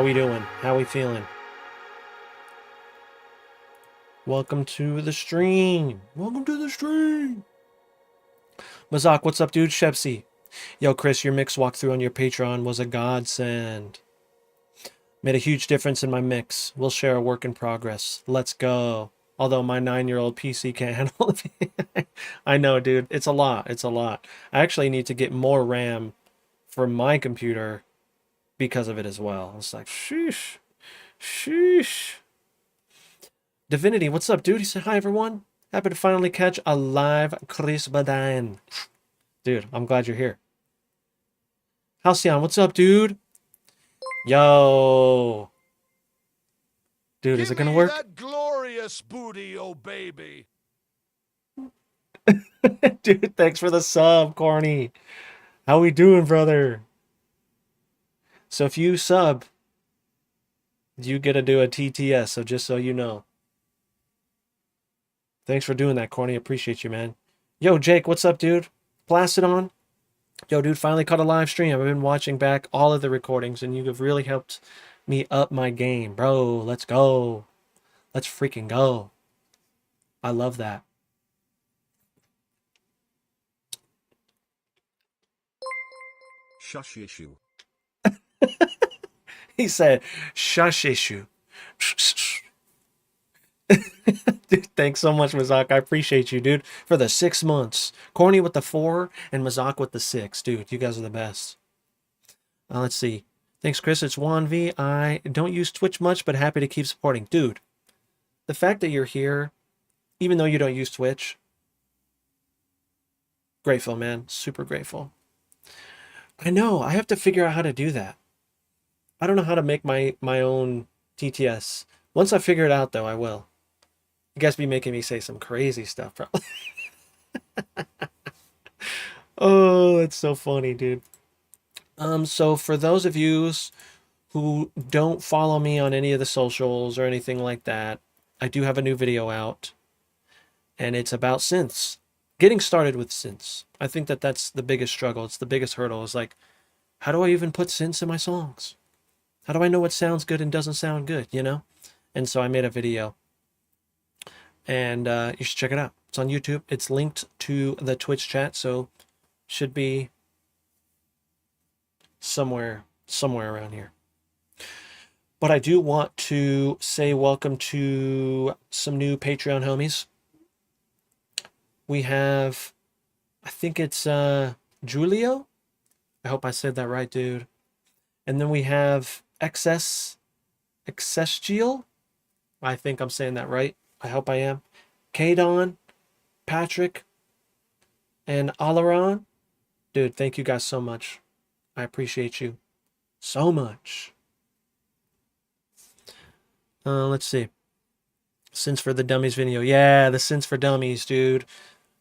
we doing? How we feeling? Welcome to the stream. Welcome to the stream. Mazak, what's up, dude? Shepsy. Yo, Chris, your mix walkthrough on your Patreon was a godsend. Made a huge difference in my mix. We'll share a work in progress. Let's go. Although my 9-year-old PC can't handle it. I know, dude. It's a lot. It's a lot. I actually need to get more RAM for my computer because of it as well. It's like, sheesh. Sheesh. Divinity, what's up, dude? He said, hi, everyone. Happy to finally catch a live Chris Badine. Dude, I'm glad you're here. Halcyon, what's up, dude? Yo. Dude, is it gonna work? That glorious booty, oh baby. Dude, thanks for the sub, Corny. How we doing, brother? So if you sub, you get to do a TTS, so just so you know. Thanks for doing that, Corny. Appreciate you, man. Yo, Jake, what's up, dude? Plastidon? Yo, dude, finally caught a live stream. I've been watching back all of the recordings, and you have really helped me up my game. Bro, let's go. Let's freaking go. I love that. Shush issue. He said, shush issue. Dude, thanks so much, Mazak. I appreciate you, dude, for the 6 months. Corny with the 4 and Mazak with the 6. Dude, you guys are the best. Let's see. Thanks, Chris. It's Juan V. I don't use Twitch much, but happy to keep supporting. Dude, the fact that you're here, even though you don't use Twitch, grateful, man. Super grateful. I know. I have to figure out how to do that. I don't know how to make my own TTS. Once I figure it out, though, I will. You guys be making me say some crazy stuff, probably. Oh, it's so funny, dude. So for those of you who don't follow me on any of the socials or anything like that, I do have a new video out, and it's about synths. Getting started with synths. I think that that's the biggest struggle. It's the biggest hurdle. Is like, how do I even put synths in my songs? How do I know what sounds good and doesn't sound good, you know? And so I made a video, and you should check it out. It's on YouTube. It's linked to the Twitch chat, so should be somewhere around here. But I do want to say welcome to some new Patreon homies. We have, I think it's Julio. I hope I said that right, dude. And then we have Excessial. I think I'm saying that right. I hope I am. Kadon, Patrick, and Alaron. Dude, thank you guys so much. I appreciate you so much. Let's see. Synths for the Dummies video. Yeah, the Synths for Dummies, dude.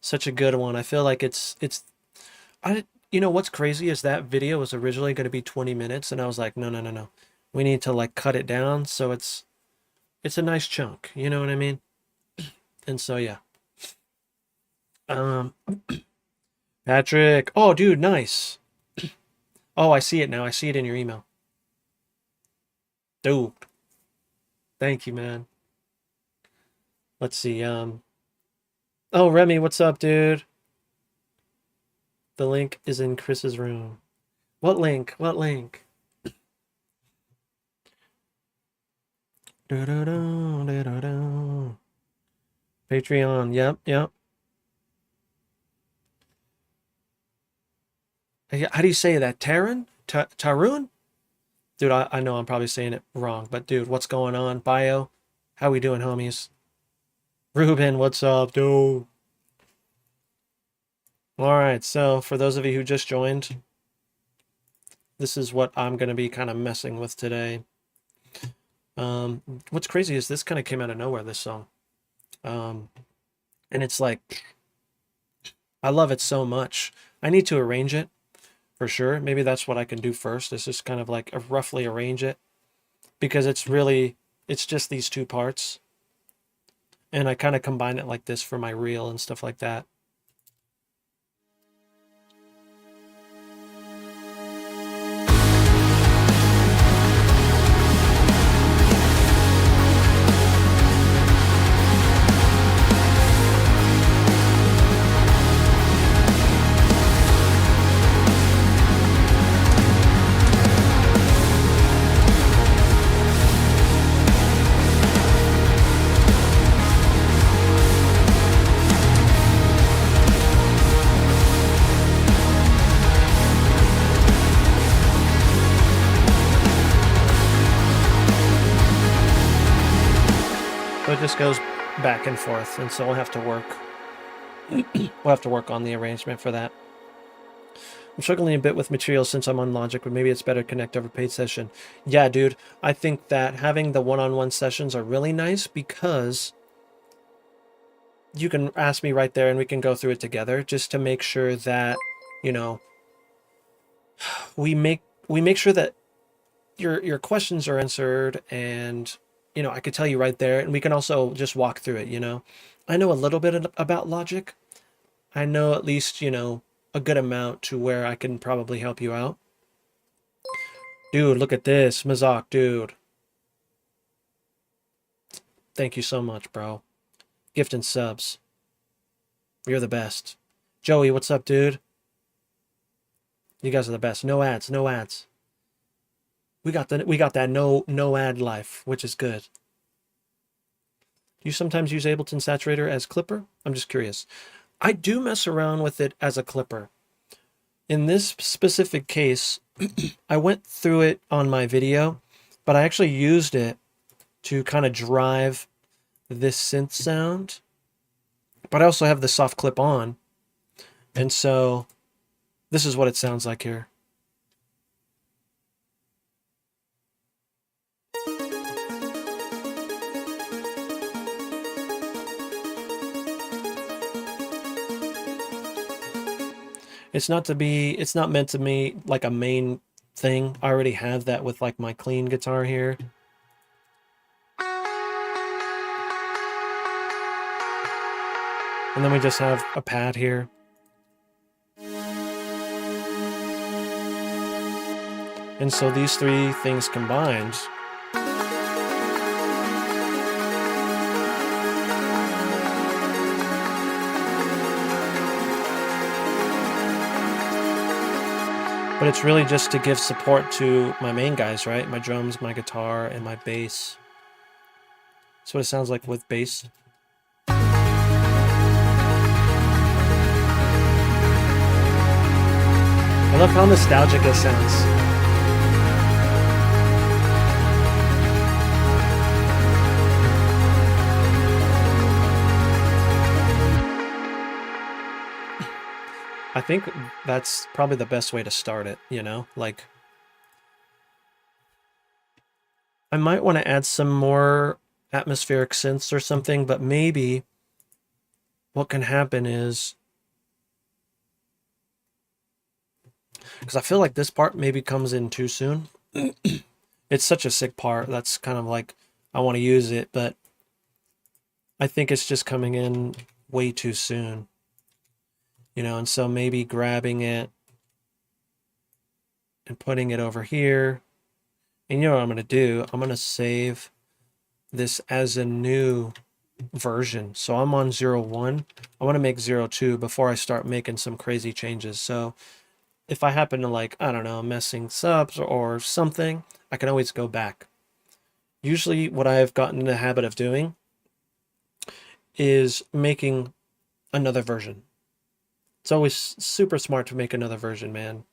Such a good one. I feel like you know what's crazy is that video was originally going to be 20 minutes, and I was like, no. We need to like cut it down so it's a nice chunk. You know what I mean? And so yeah. Patrick. Oh, dude, nice. Oh, I see it now. I see it in your email. Dude. Thank you, man. Let's see. Oh, Remy, what's up, dude? The link is in Chris's room. What link? What link? Patreon. Yep. How do you say that? Tarun? Tarun? Dude, I know I'm probably saying it wrong, but dude, what's going on? Bio? How we doing, homies? Ruben, what's up, dude? Alright, so for those of you who just joined, this is what I'm going to be kind of messing with today. What's crazy is this kind of came out of nowhere, this song. And it's like, I love it so much. I need to arrange it, for sure. Maybe that's what I can do first, is just kind of like roughly arrange it. Because it's just these two parts. And I kind of combine it like this for my reel and stuff like that. just goes back and forth, and so we'll have to work. We'll have to work on the arrangement for that. I'm struggling a bit with materials since I'm on Logic, but maybe it's better to connect over paid session. Yeah, dude, I think that having the one-on-one sessions are really nice because you can ask me right there and we can go through it together just to make sure that, you know, we make sure that your questions are answered, and you know, I could tell you right there, and we can also just walk through it, you know. I know a little bit about Logic. I know at least, you know, a good amount to where I can probably help you out. Dude, look at this. Mazak, dude. Thank you so much, bro. Gift and subs. You're the best. Joey, what's up, dude? You guys are the best. No ads, no ads. We got that no ad life, which is good. Do you sometimes use Ableton Saturator as clipper? I'm just curious. I do mess around with it as a clipper. In this specific case, I went through it on my video, but I actually used it to kind of drive this synth sound. But I also have the soft clip on, and so this is what it sounds like here. It's not meant to be like a main thing. I already have that with like my clean guitar here. And then we just have a pad here. And so these three things combined but it's really just to give support to my main guys, right? My drums, my guitar, and my bass. That's what it sounds like with bass. I love how nostalgic it sounds. I think that's probably the best way to start it, you know? Like, I might want to add some more atmospheric synths or something, but maybe what can happen is, because I feel like this part maybe comes in too soon. It's such a sick part. That's kind of like, I want to use it, but I think it's just coming in way too soon. You know, and so maybe grabbing it and putting it over here. And you know what I'm going to do? I'm going to save this as a new version. So I'm on 01. I want to make 02 before I start making some crazy changes. So if I happen to, like, I don't know, messing subs or something, I can always go back. Usually what I've gotten in the habit of doing is making another version. It's always super smart to make another version, man.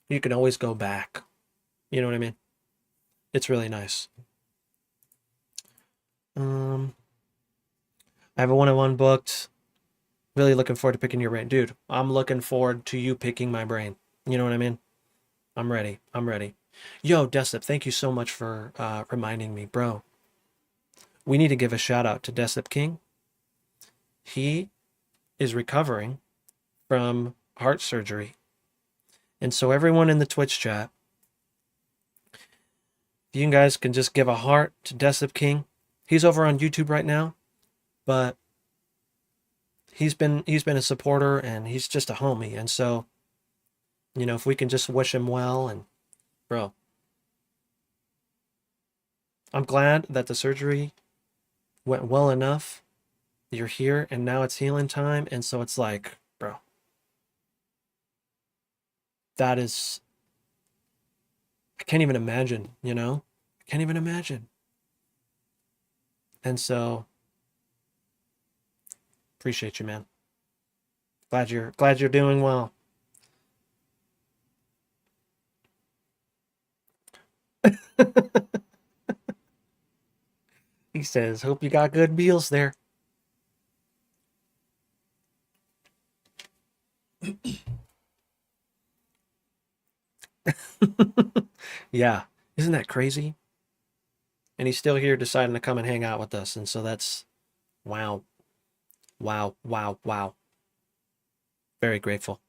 You can always go back. You know what I mean? It's really nice. I have a one-on-one booked. Really looking forward to picking your brain. Dude, I'm looking forward to you picking my brain. You know what I mean? I'm ready. I'm ready. Yo, Desip, thank you so much for reminding me, bro. We need to give a shout out to Desip King. He is recovering from heart surgery. And so everyone in the Twitch chat, you guys can just give a heart to Desip King. He's over on YouTube right now, but he's been a supporter and he's just a homie. And so, you know, if we can just wish him well, and bro, I'm glad that the surgery went well enough. You're here and now it's healing time. And so it's like, bro, that is, I can't even imagine, you know? I can't even imagine. And so, appreciate you, man. Glad you're doing well. He says, hope you got good meals there. Yeah. Isn't that crazy? And he's still here deciding to come and hang out with us. And so that's wow. Wow. Wow. Wow. Very grateful.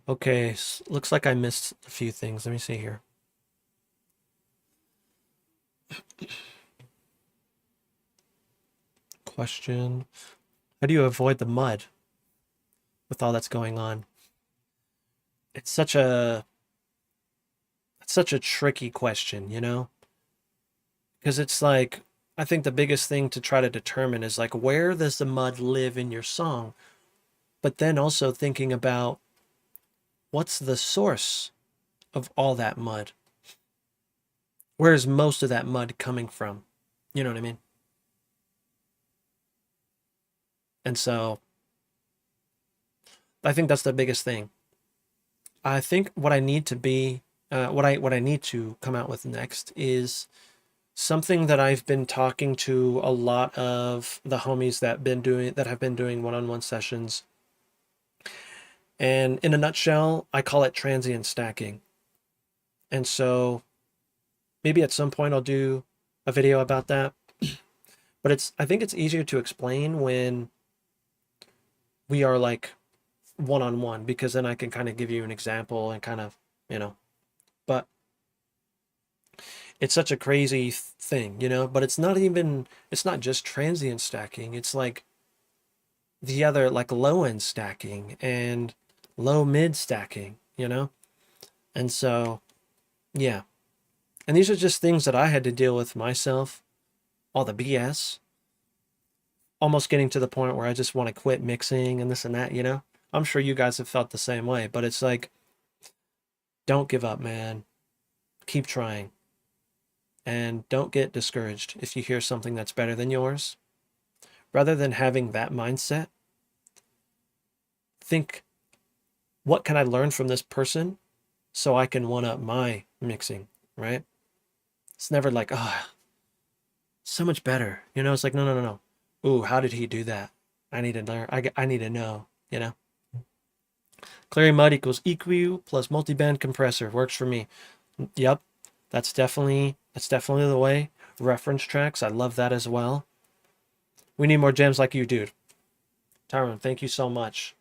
Okay. Looks like I missed a few things. Let me see here. Question. How do you avoid the mud with all that's going on? It's such a tricky question, you know? Because it's like, I think the biggest thing to try to determine is like, where does the mud live in your song? But then also thinking about what's the source of all that mud? Where is most of that mud coming from? You know what I mean? And so I think that's the biggest thing. I think what I need to be, what I need to come out with next is something that I've been talking to a lot of the homies that have been doing one-on-one sessions. And in a nutshell, I call it transient stacking. And so maybe at some point I'll do a video about that. But I think it's easier to explain when we are like one-on-one, because then I can kind of give you an example and kind of, you know, but it's such a crazy thing, you know, but it's not just transient stacking. It's like the other, like low end stacking and low mid stacking, you know? And so, yeah. And these are just things that I had to deal with myself, all the BS, almost getting to the point where I just want to quit mixing and this and that, you know? I'm sure you guys have felt the same way, but it's like, don't give up, man. Keep trying. And don't get discouraged if you hear something that's better than yours. Rather than having that mindset, think, what can I learn from this person so I can one up my mixing, right? It's never like, oh, so much better. You know, it's like, no, no, no, no. Ooh, how did he do that? I need to learn. I need to know, you know? Clearing mud equals EQ plus multiband compressor. Works for me. Yep. That's definitely the way. Reference tracks. I love that as well. We need more gems like you, dude. Tyrone, thank you so much.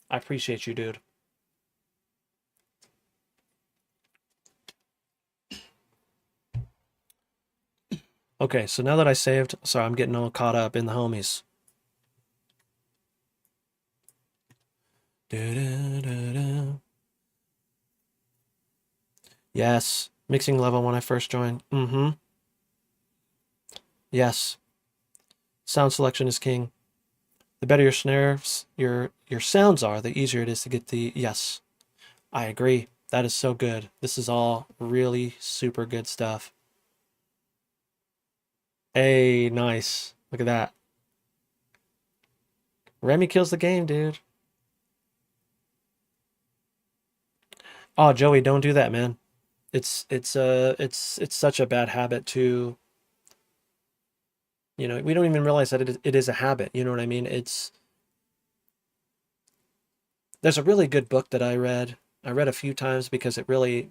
I appreciate you, dude. Okay, so now that I saved, sorry, I'm getting all caught up in the homies. Da-da-da-da. Yes, mixing level when I first joined. Mm-hmm. Yes. Sound selection is king. The better your snares, your sounds are, the easier it is to get the yes. I agree. That is so good. This is all really super good stuff. Hey, nice. Look at that. Remy kills the game, dude. Oh, Joey, don't do that, man. It's such a bad habit to, you know, we don't even realize that it is a habit, you know what I mean? There's a really good book that I read. I read a few times because it really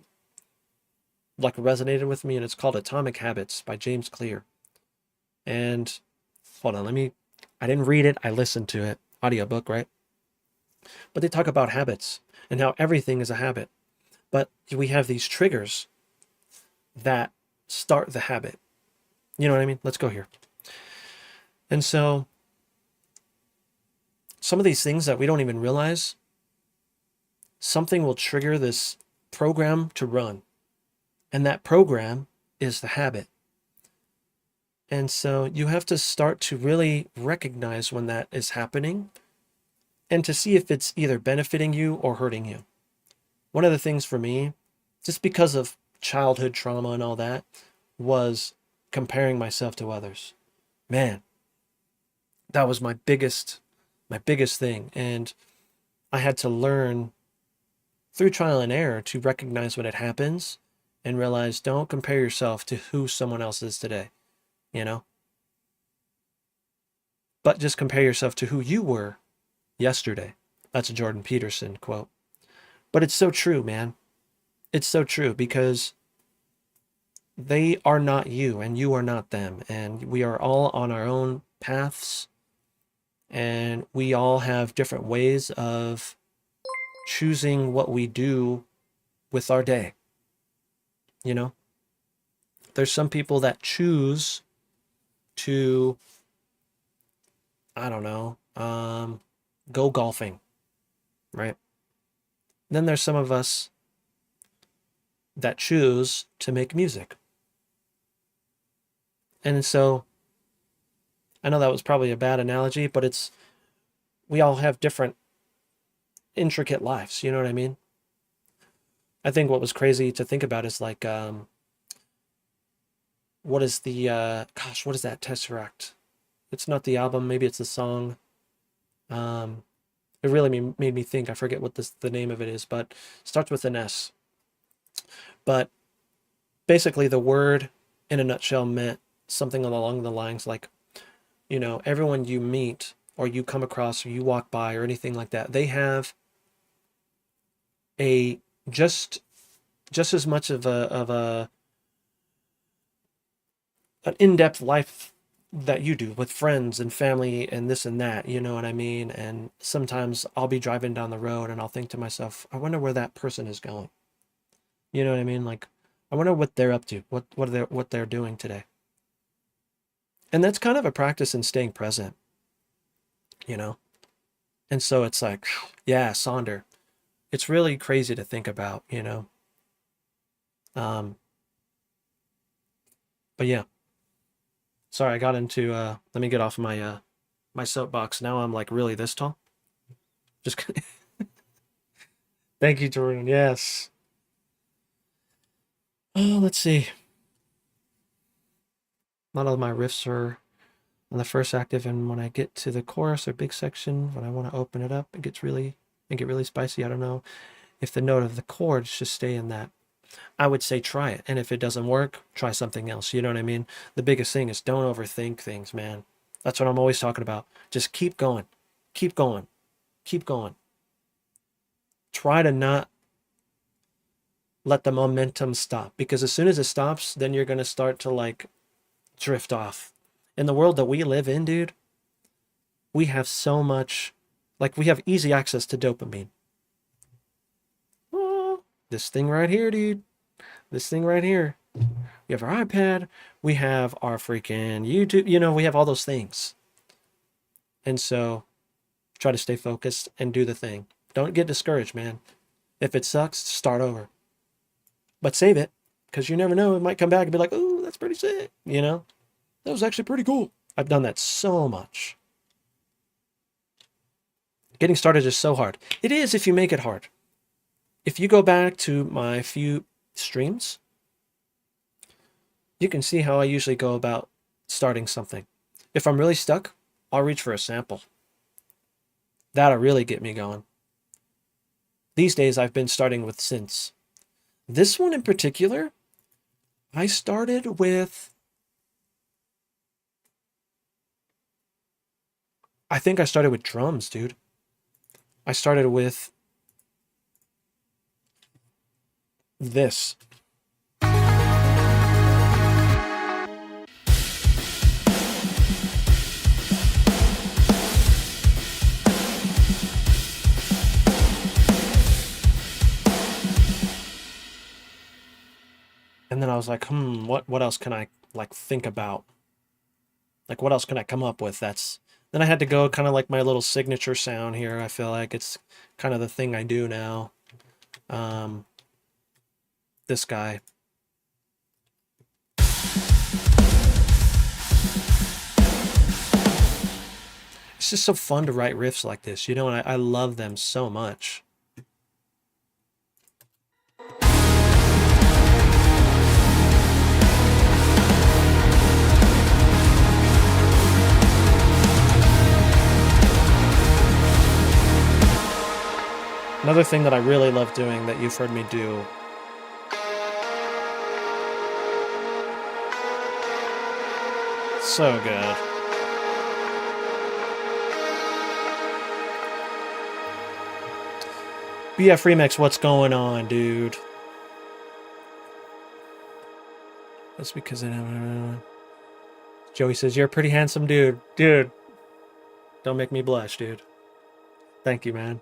like resonated with me, and it's called Atomic Habits by James Clear. And hold on, I didn't read it, I listened to it. Audiobook, right? But they talk about habits and how everything is a habit. But we have these triggers that start the habit. You know what I mean? Let's go here. And so some of these things that we don't even realize, something will trigger this program to run. And that program is the habit. And so you have to start to really recognize when that is happening and to see if it's either benefiting you or hurting you. One of the things for me, just because of childhood trauma and all that, was comparing myself to others. Man, that was my biggest thing. And I had to learn through trial and error to recognize when it happens and realize don't compare yourself to who someone else is today, you know? But just compare yourself to who you were yesterday. That's a Jordan Peterson quote. But it's so true, man. It's so true because they are not you and you are not them. And we are all on our own paths. And we all have different ways of choosing what we do with our day. You know, there's some people that choose to, I don't know, go golfing, right? Then there's some of us that choose to make music. And so I know that was probably a bad analogy, but we all have different intricate lives, you know what I mean? I think what was crazy to think about is like, what is what is that Tesseract? It's not the album, maybe it's the song. It really made me think. I forget what the name of it is, but it starts with an S. But basically the word in a nutshell meant something along the lines like, you know, everyone you meet or you come across or you walk by or anything like that, they have a just as much of an in-depth life that you do with friends and family and this and that, you know what I mean? And sometimes I'll be driving down the road and I'll think to myself, I wonder where that person is going. You know what I mean? Like, I wonder what they're up to, what they're doing today. And that's kind of a practice in staying present, you know? And so it's like, yeah, Sonder. It's really crazy to think about, you know? But yeah. Sorry, I got into, let me get off my, my soapbox. Now I'm like really this tall. Just kidding. Thank you, Jordan. Yes. Oh, let's see. A lot of my riffs are on the first octave, and when I get to the chorus or big section, when I want to open it up, it get really spicy. I don't know if the note of the chords should stay in that. I would say try it, and if it doesn't work, try something else. You know what I mean? The biggest thing is don't overthink things, man. That's what I'm always talking about. Just keep going. Keep going. Keep going. Try to not let the momentum stop, because as soon as it stops, then you're going to start to like drift off. In the world that we live in, dude, we have so much, like we have easy access to dopamine. Oh, this thing right here, dude. This thing right here. We have our iPad. We have our freaking YouTube. You know, we have all those things. And so try to stay focused and do the thing. Don't get discouraged, man. If it sucks, start over. But save it, because you never know. It might come back and be like, ooh, that's pretty sick. You know? That was actually pretty cool. I've done that so much. Getting started is so hard. It is if you make it hard. If you go back to my few streams, you can see how I usually go about starting something. If I'm really stuck, I'll reach for a sample. That'll really get me going. These days, I've been starting with synths. This one in particular, I started with, I think I started with drums, dude. I started with this. And then I was like, what else can I like think about? Like, what else can I come up with? Then I had to go kind of like my little signature sound here. I feel like it's kind of the thing I do now. This guy. It's just so fun to write riffs like this, you know, and I love them so much. Another thing that I really love doing that you've heard me do. So good. BF Remix, what's going on, dude? That's because Joey says, you're a pretty handsome dude. Dude, don't make me blush, dude. Thank you, man.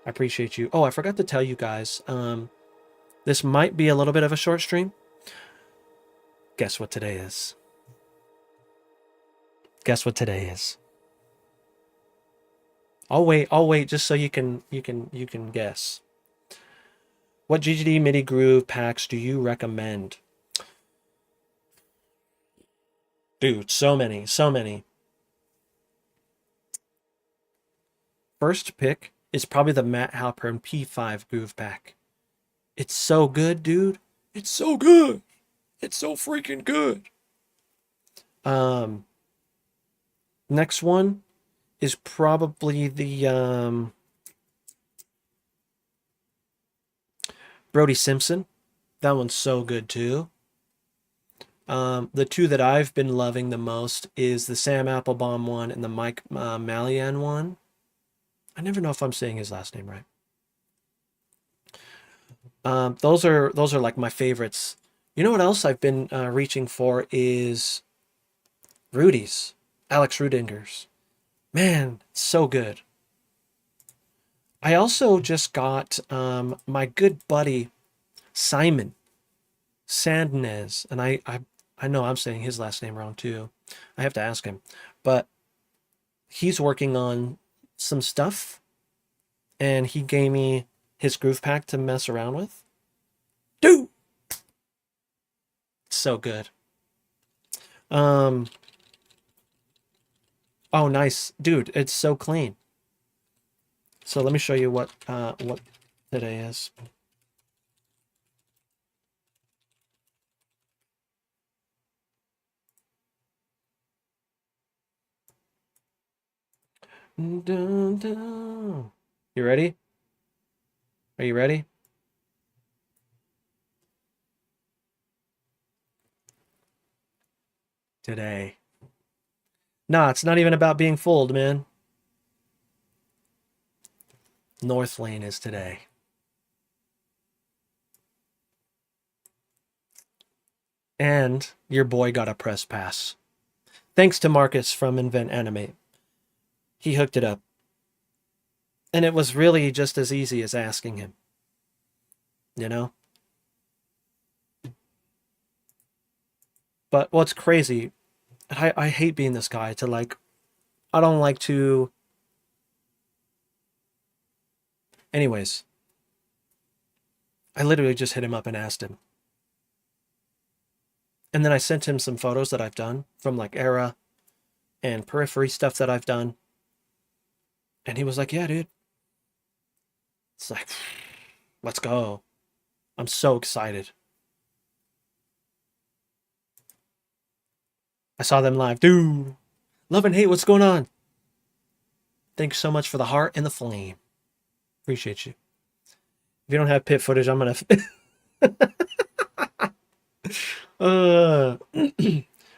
I appreciate you. Oh, I forgot to tell you guys. This might be a little bit of a short stream. Guess what today is? Guess what today is? I'll wait just so you can guess. What GGD MIDI groove packs do you recommend? Dude, so many. First pick is probably the Matt Halpern P5 groove pack. It's so good, dude. It's so good. It's so freaking good. Next one is probably the Brody Simpson. That one's so good too. The two that I've been loving the most is the Sam Applebaum one and the Mike Malian one. I never know if I'm saying his last name right. Those are like my favorites. You know what else I've been reaching for is Rudy's, Alex Rudinger's. Man, so good. I also just got my good buddy Simon Sandnes, and I know I'm saying his last name wrong too. I have to ask him, but he's working on some stuff, and he gave me his groove pack to mess around with. Dude, so good. Oh, nice, dude. It's so clean. So let me show you what today is. Dun, dun. You ready? Are you ready? Today. Nah, it's not even about being fooled, man. North Lane is today. And your boy got a press pass. Thanks to Marcus from Invent Animate. He hooked it up. And it was really just as easy as asking him. You know? But what's crazy, I hate being this guy to like, I don't like to. Anyways, I literally just hit him up and asked him. And then I sent him some photos that I've done from like Era and Periphery stuff that I've done. And he was like, yeah, dude. It's like, let's go. I'm so excited. I saw them live. Dude, love and hate, what's going on? Thanks so much for the heart and the flame. Appreciate you. If you don't have pit footage, I'm gonna...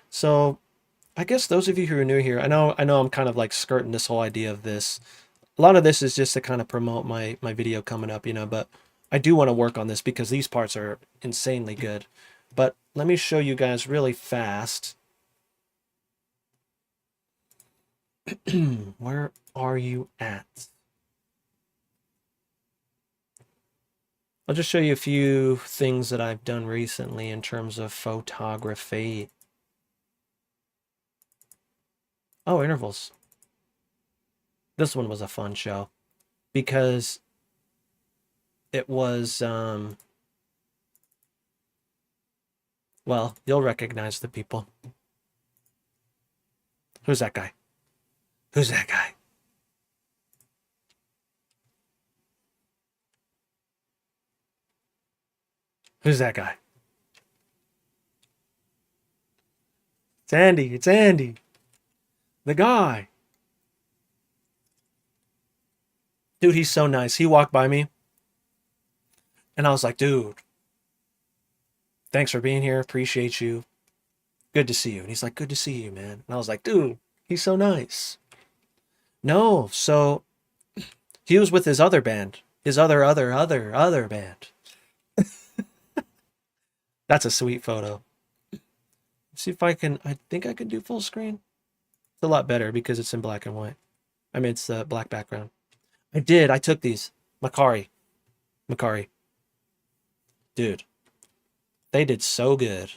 So, I guess those of you who are new here, I know I'm kind of like skirting this whole idea of this. A lot of this is just to kind of promote my video coming up, you know, but I do want to work on this because these parts are insanely good. But let me show you guys really fast. Where are you at? I'll just show you a few things that I've done recently in terms of photography. Oh, intervals. This one was a fun show because it was, well, you'll recognize the people. Who's that guy? Who's that guy? Who's that guy? It's Andy. It's Andy. The guy. Dude, he's so nice. He walked by me And I was like, dude, thanks for being here. Appreciate you. Good to see you. And he's like, good to see you, man. And I was like, dude, he's so nice. No, so he was with his other band, his other band. That's a sweet photo. See if I can, I think I can do full screen. It's a lot better because it's in black and white. I mean, it's the black background. I took these. Macari. Dude, they did so good.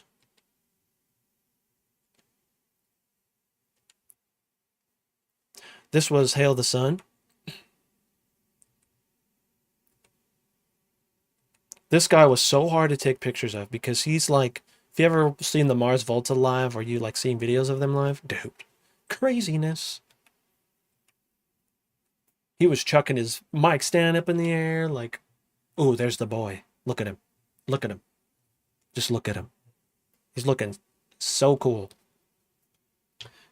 This was Hail the Sun. This guy was so hard to take pictures of because he's like, if you ever seen the Mars Volta live or you like seeing videos of them live, dude, craziness. He was chucking his mic stand up in the air like, oh, there's the boy. Look at him. Look at him. Just look at him. He's looking so cool.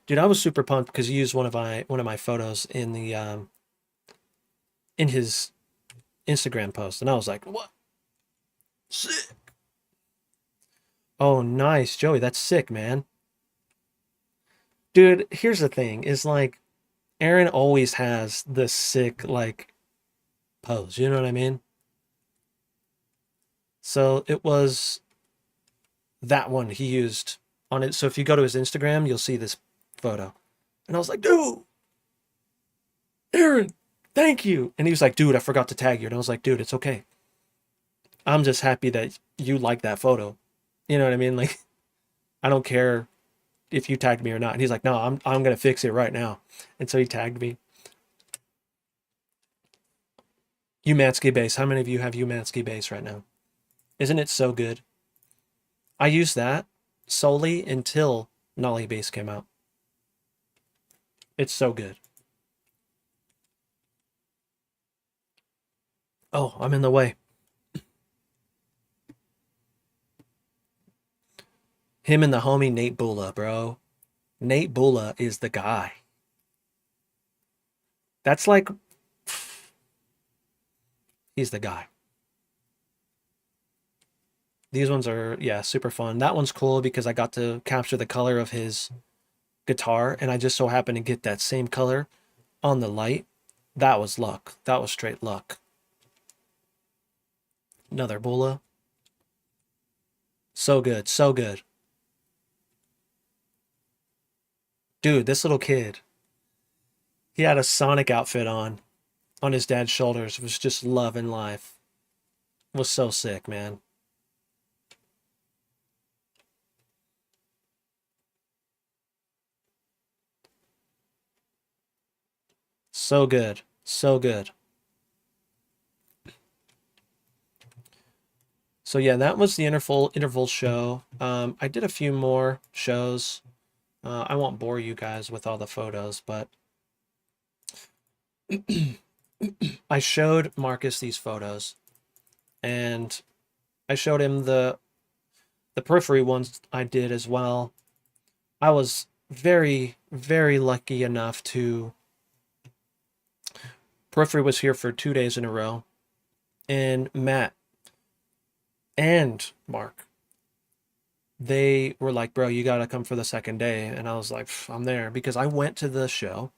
Dude, I was super pumped because he used one of my photos in the in his Instagram post, and I was like, what? Sick. Oh, nice, Joey. That's sick, man. Dude, here's the thing: is like Aaron always has this sick like pose. You know what I mean? So it was that one he used on it. So if you go to his Instagram, you'll see this photo. And I was like, dude, Aaron, thank you. And he was like, dude, I forgot to tag you. And I was like, dude, it's okay. I'm just happy that you like that photo. You know what I mean? Like, I don't care if you tagged me or not. And he's like, no, I'm gonna fix it right now. And so he tagged me. Umansky bass. How many of you have Umansky bass right now? Isn't it so good? I used that solely until Nolly bass came out. It's so good. Oh, I'm in the way. Him and the homie Nate Bula, bro. Nate Bula is the guy. That's like, he's the guy. These ones are, yeah, super fun. That one's cool because I got to capture the color of his guitar, and I just so happened to get that same color on the light. That was luck. That was straight luck. Another Bula. So good, so good. Dude, this little kid, he had a Sonic outfit on his dad's shoulders. Was just loving life. Was so sick, man. So good. So good. So yeah, that was the interval show. I did a few more shows. I won't bore you guys with all the photos, but I showed Marcus these photos, and I showed him the periphery ones I did as well. I was very, very lucky enough to. Periphery was here for 2 days in a row, and Matt and Mark, they were like, bro, you gotta come for the second day. And I was like, I'm there, because I went to the show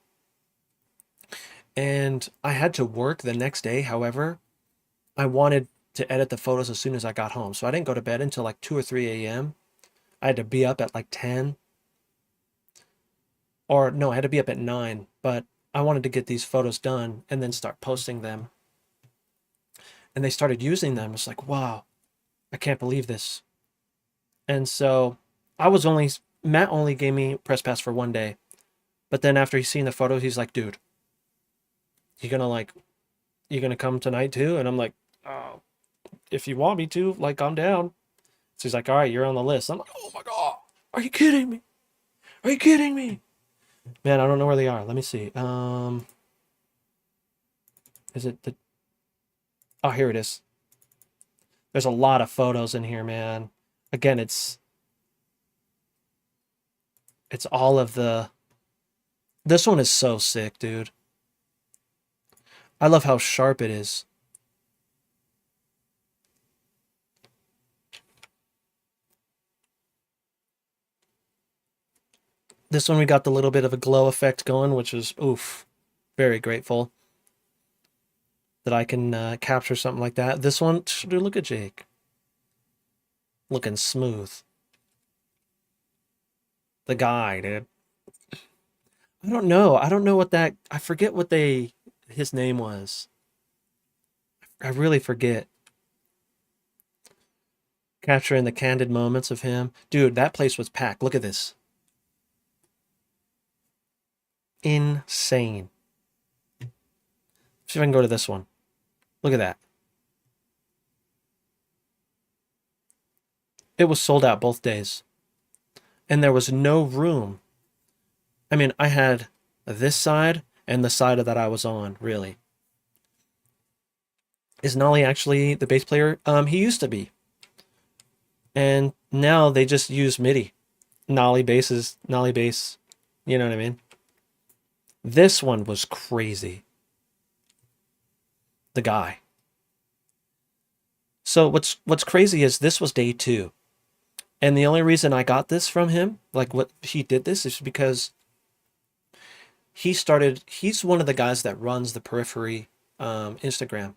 and I had to work the next day. However, I wanted to edit the photos as soon as I got home. So I didn't go to bed until like 2 or 3 a.m. I had to be up at like 10. Or no, I had to be up at 9. But I wanted to get these photos done and then start posting them. And they started using them. It's like, wow, I can't believe this. And so Matt only gave me press pass for 1 day. But then after he's seen the photos, he's like, dude, you gonna come tonight too? And I'm like, oh, if you want me to, like, I'm down. So he's like, all right, you're on the list. I'm like, oh my God, are you kidding me? Are you kidding me? Man, I don't know where they are. Let me see. Is it the, oh, here it is. There's a lot of photos in here, man. Again, it's all of this one is so sick, dude. I love how sharp it is. This one we got the little bit of a glow effect going, which is, oof, very grateful that I can capture something like that. This one, dude, look at Jake. Looking smooth. The guy, dude. I don't know. I don't know what that, I forget what his name was. I really forget. Capturing the candid moments of him. Dude, that place was packed. Look at this. Insane. See if I can go to this one. Look at that. It was sold out both days. And there was no room. I mean, I had this side and the side that I was on, really. Is Nolly actually the bass player? He used to be. And now they just use MIDI. Nolly bass. You know what I mean? This one was crazy. The guy. So what's crazy is this was day 2. And the only reason I got this from him, like what he did this, is because he's one of the guys that runs the Periphery Instagram.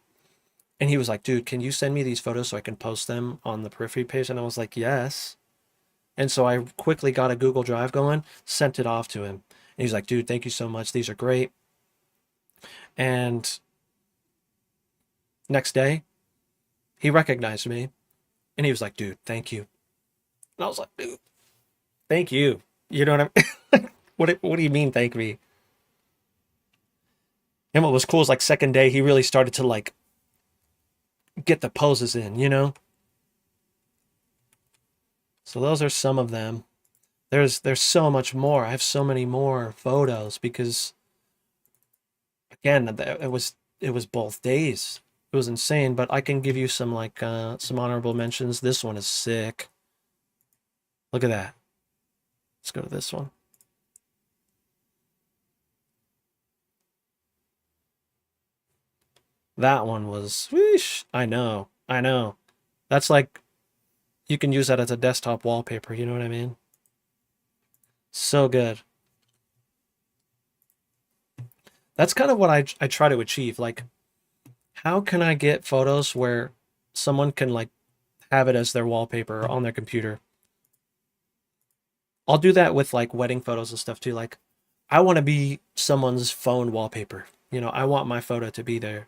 And he was like, dude, can you send me these photos so I can post them on the Periphery page? And I was like, yes. And so I quickly got a Google Drive going, sent it off to him. And he's like, dude, thank you so much. These are great. And next day, he recognized me. And he was like, dude, thank you. And I was like, dude, thank you. You know what I mean? What do you mean, thank me? And what was cool is like second day, he really started to like get the poses in, you know? So those are some of them. There's so much more. I have so many more photos because again, it was both days. It was insane, but I can give you some like some honorable mentions. This one is sick. Look at that. Let's go to this one. That one was, whoosh, I know. That's like, you can use that as a desktop wallpaper, you know what I mean? So good. That's kind of what I try to achieve. Like, how can I get photos where someone can like have it as their wallpaper on their computer? I'll do that with like wedding photos and stuff too. Like, I want to be someone's phone wallpaper. You know, I want my photo to be there.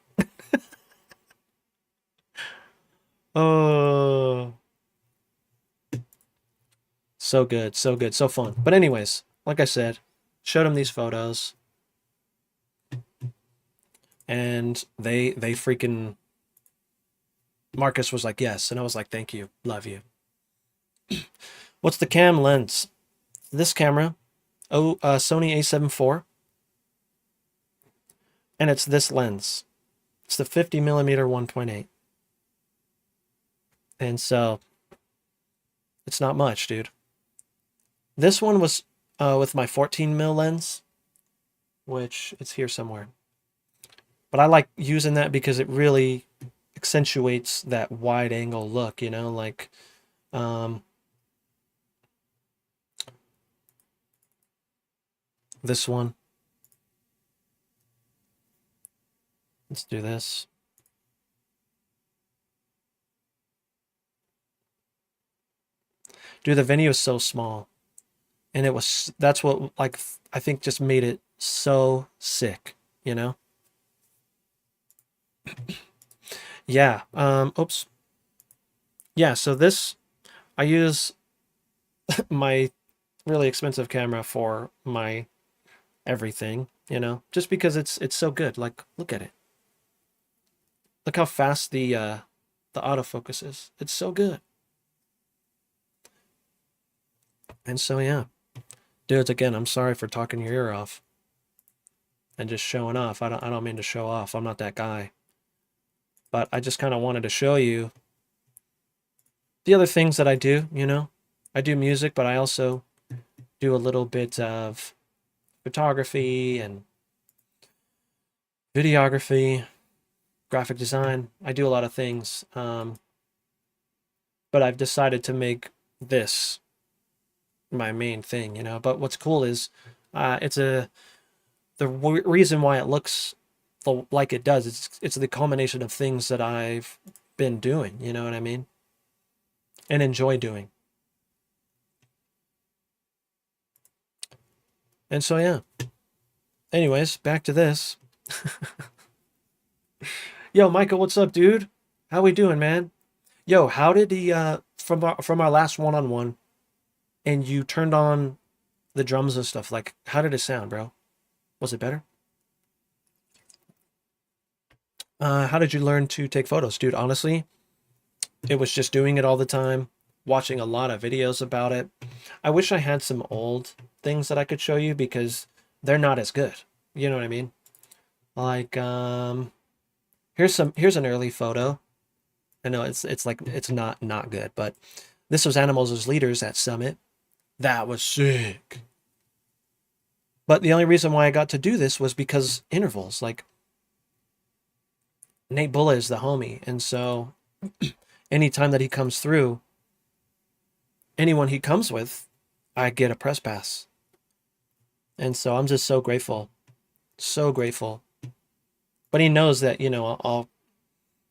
Oh, so good, so fun. But anyways, like I said, showed him these photos, and they freaking, Marcus was like, yes, and I was like, thank you, love you. What's the cam lens? This camera, Sony A7 IV, and it's this lens. It's the 50mm 1.8. And so, it's not much, dude. This one was with my 14mm lens, which it's here somewhere. But I like using that because it really accentuates that wide angle look, you know, like this one. Let's do this. Dude, the venue is so small. And that's what, like, I think just made it so sick, you know? Yeah, oops. Yeah, so this, I use my really expensive camera for my everything, you know? Just because it's so good. Like, look at it. Look how fast the autofocus is. It's so good. And so, yeah. Dudes, again, I'm sorry for talking your ear off and just showing off. I don't mean to show off. I'm not that guy. But I just kind of wanted to show you the other things that I do, you know? I do music, but I also do a little bit of photography and videography, graphic design. I do a lot of things. But I've decided to make this my main thing, you know. But what's cool is it's a reason why it looks like it does. It's the culmination of things that I've been doing, you know what I mean, and enjoy doing. And so yeah. Anyways, back to this. Yo, Michael, what's up, dude? How we doing, man? Yo, how did the from our last one-on-one and you turned on the drums and stuff, like how did it sound, bro? Was it better? How did you learn to take photos, dude? Honestly, it was just doing it all the time, watching a lot of videos about it. I wish I had some old things that I could show you because they're not as good. You know what I mean? Like here's an early photo. I know it's like it's not good, but this was Animals as Leaders at Summit. That was sick. But the only reason why I got to do this was because intervals. Like Nate Bulla is the homie, and so anytime that he comes through, anyone he comes with, I get a press pass. And so I'm just so grateful. So grateful. But he knows that, you know,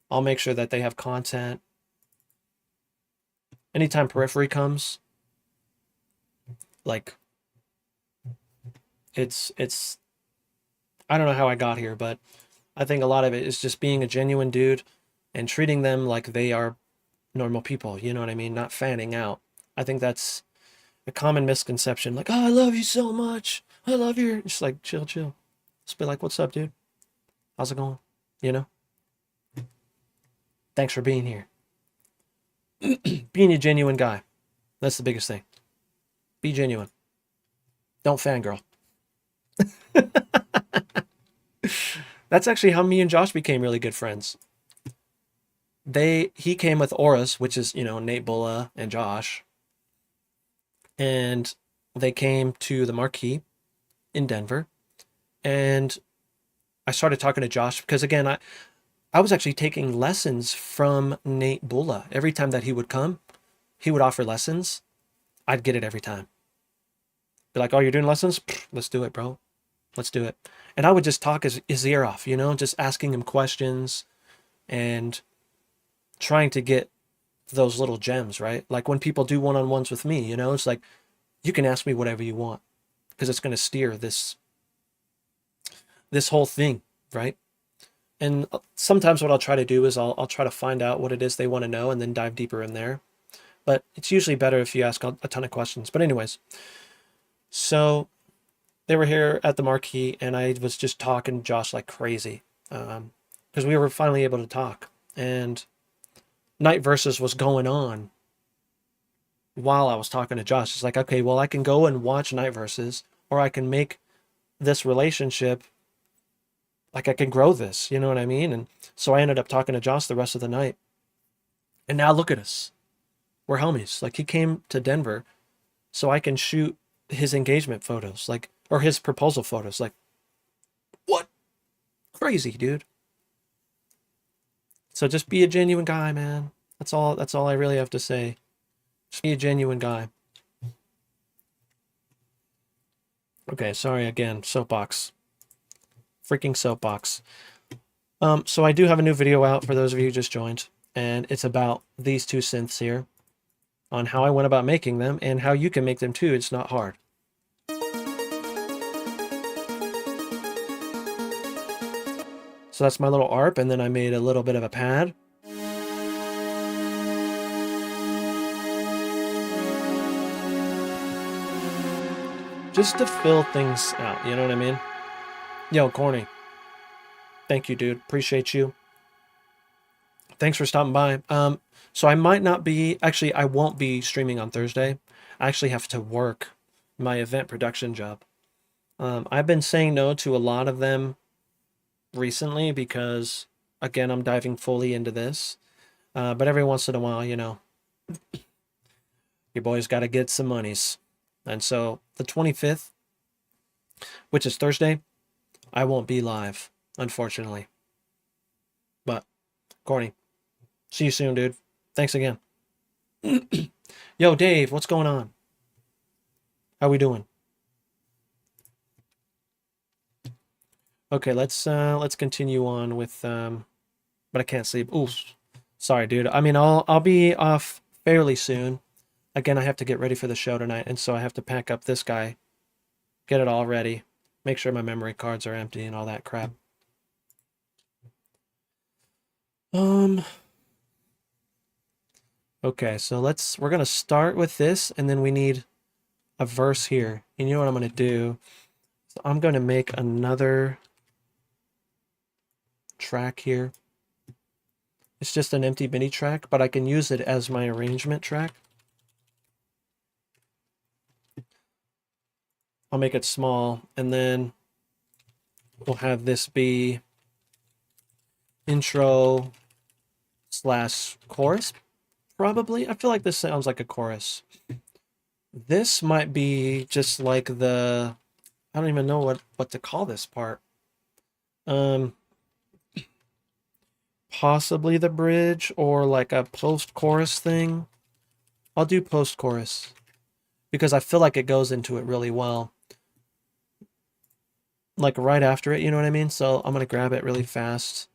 I'll make sure that they have content. Anytime Periphery comes, like it's I don't know how I got here, but I think a lot of it is just being a genuine dude and treating them like they are normal people, you know what I mean? Not fanning out. I think that's a common misconception. Like, oh, I love you so much. I love you. Just like, chill, chill. Just be like, what's up, dude? How's it going? You know? Thanks for being here. Being a genuine guy. That's the biggest thing. Be genuine. Don't fangirl. That's actually how me and Josh became really good friends. He came with Auras, which is, you know, Nate Bulla and Josh. And they came to the Marquee in Denver. And I started talking to Josh because again, I was actually taking lessons from Nate Bulla. Every time that he would come, he would offer lessons. I'd get it every time. Be like, oh, you're doing lessons? Pfft, let's do it, bro. Let's do it. And I would just talk his ear off, you know, just asking him questions and trying to get those little gems, right? Like when people do one-on-ones with me, you know, it's like, you can ask me whatever you want because it's going to steer this whole thing, right? And sometimes what I'll try to do is I'll try to find out what it is they want to know and then dive deeper in there. But it's usually better if you ask a ton of questions. But anyways, so they were here at the Marquee and I was just talking to Josh like crazy because we were finally able to talk. And Night Versus was going on while I was talking to Josh. It's like, okay, well, I can go and watch Night Versus or I can make this relationship, like I can grow this, you know what I mean? And so I ended up talking to Josh the rest of the night. And now look at us. We're homies. Like he came to Denver so I can shoot his engagement photos, like, or his proposal photos. Like, what? Crazy, dude. So just be a genuine guy, man. That's all I really have to say. Just be a genuine guy. Okay, sorry again, soapbox. Freaking soapbox. So I do have a new video out for those of you who just joined, and it's about these two synths here, on how I went about making them and how you can make them too. It's not hard. So that's my little ARP, and then I made a little bit of a pad. Just to fill things out, you know what I mean? Yo, Corny. Thank you, dude. Appreciate you. Thanks for stopping by. So I might not be, actually, I won't be streaming on Thursday. I actually have to work my event production job. I've been saying no to a lot of them recently because, again, I'm diving fully into this. But every once in a while, you know, your boy's got to get some monies. And so the 25th, which is Thursday, I won't be live, unfortunately. But, Corny, see you soon, dude. Thanks again. Yo, Dave, what's going on? How we doing? Okay, let's continue on with but I can't sleep. Ooh, sorry, dude. I mean, I'll be off fairly soon. Again, I have to get ready for the show tonight, and so I have to pack up this guy, get it all ready, make sure my memory cards are empty and all that crap. Okay, so we're gonna start with this, and then we need a verse here. And you know what I'm gonna do? So I'm gonna make another track here. It's just an empty MIDI track, but I can use it as my arrangement track. I'll make it small, and then we'll have this be intro / chorus, probably. I feel like this sounds like a chorus. This might be just like I don't even know what to call this part. Possibly the bridge or like a post-chorus thing. I'll do post-chorus because I feel like it goes into it really well. Like right after it, you know what I mean? So I'm going to grab it really fast.